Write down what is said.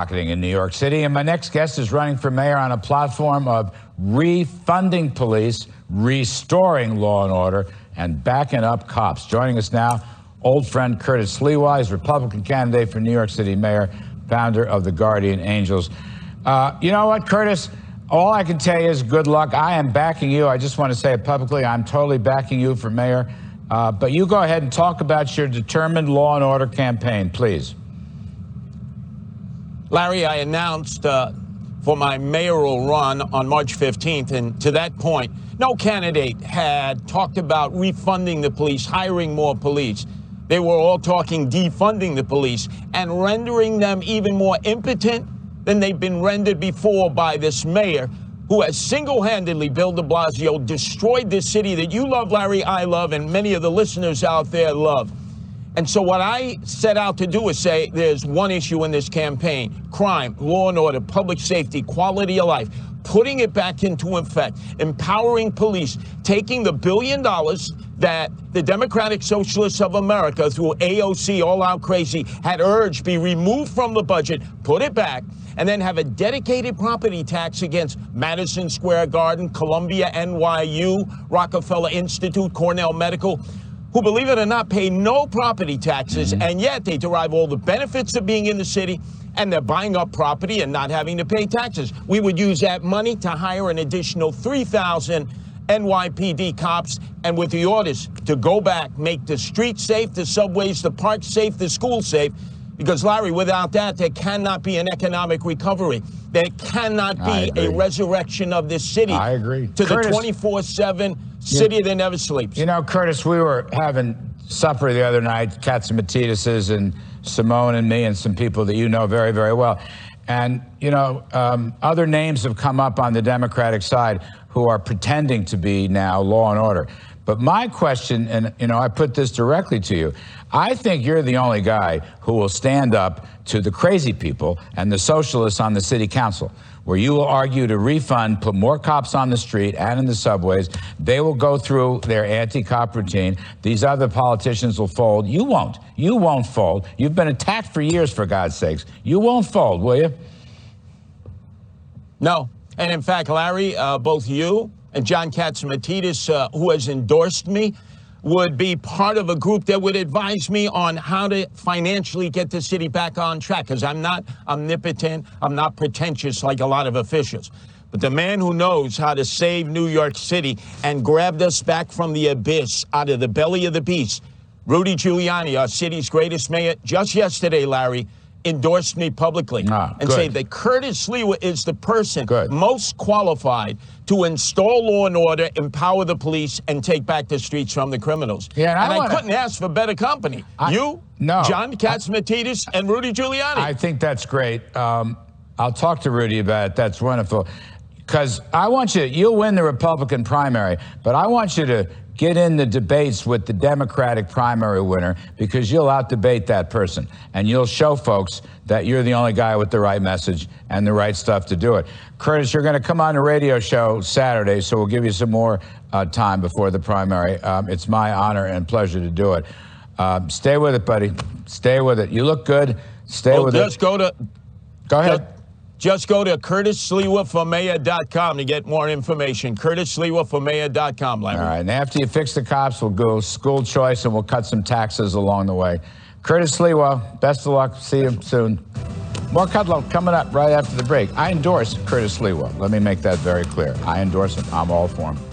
In New York City, and my next guest is running for mayor on a platform of refunding police, restoring law and order, and backing up cops. Joining us now, old friend Curtis Sliwa, he's Republican candidate for New York City mayor, founder of the Guardian Angels. You know what, Curtis? All I can tell you is good luck. I am backing you. I just want to say it publicly. I'm totally backing you for mayor. But you go ahead and talk about your determined law and order campaign, please. Larry, I announced for my mayoral run on March 15th, and to that point, no candidate had talked about refunding the police, hiring more police. They were all talking defunding the police and rendering them even more impotent than they've been rendered before by this mayor, who has single-handedly, Bill de Blasio, destroyed this city that you love, Larry, I love, and many of the listeners out there love. And so what I set out to do is say there's one issue in this campaign: crime, law and order, public safety, quality of life, putting it back into effect, empowering police, taking the $1 billion that the Democratic Socialists of America, through AOC, All Out Crazy, had urged be removed from the budget, put it back, and then have a dedicated property tax against Madison Square Garden, Columbia, NYU, Rockefeller Institute, Cornell Medical, who, believe it or not, pay no property taxes, and yet they derive all the benefits of being in the city, and they're buying up property and not having to pay taxes. We would use that money to hire an additional 3,000 NYPD cops, and with the orders to go back, make the streets safe, the subways, the parks safe, the schools safe, because, Larry, without that, there cannot be an economic recovery. There cannot be a resurrection of this city. I agree. To Curtis, the 24/7 city that never sleeps. You know, Curtis, we were having supper the other night, Katzimatidis and Simone and me and some people that you know very, very well. And, you know, other names have come up on the Democratic side who are pretending to be now law and order. But my question, and, you know, I put this directly to you, I think you're the only guy who will stand up to the crazy people and the socialists on the city council, where you will argue to refund, put more cops on the street and in the subways. They will go through their anti-cop routine. These other politicians will fold. You won't. You won't fold. You've been attacked for years, for God's sakes. You won't fold, will you? No. And in fact, Larry, both you and John Katzimatidis, who has endorsed me, would be part of a group that would advise me on how to financially get the city back on track, because I'm not omnipotent, I'm not pretentious like a lot of officials. But the man who knows how to save New York City and grabbed us back from the abyss, out of the belly of the beast, Rudy Giuliani, our city's greatest mayor, just yesterday, Larry, endorsed me publicly and say that Curtis Sliwa is the person most qualified to install law and order, empower the police, and take back the streets from the criminals. Yeah, and I couldn't ask for better company. John Katzimatidis, and Rudy Giuliani. I think that's great. I'll talk to Rudy about it. That's wonderful. Because I want you, you'll win the Republican primary, but I want you to get in the debates with the Democratic primary winner, because you'll out-debate that person, and you'll show folks that you're the only guy with the right message and the right stuff to do it. Curtis, you're going to come on a radio show Saturday, so we'll give you some more time before the primary. It's my honor and pleasure to do it. Stay with it, buddy. Stay with it. You look good. Stay with it. Go ahead. Just go to CurtisSliwaForMayor.com to get more information. CurtisSliwaForMayor.com, Larry. All right, and after you fix the cops, we'll go school choice and we'll cut some taxes along the way. Curtis Sliwa, best of luck. See you soon. More Kudlow coming up right after the break. I endorse Curtis Sliwa. Let me make that very clear. I endorse him. I'm all for him.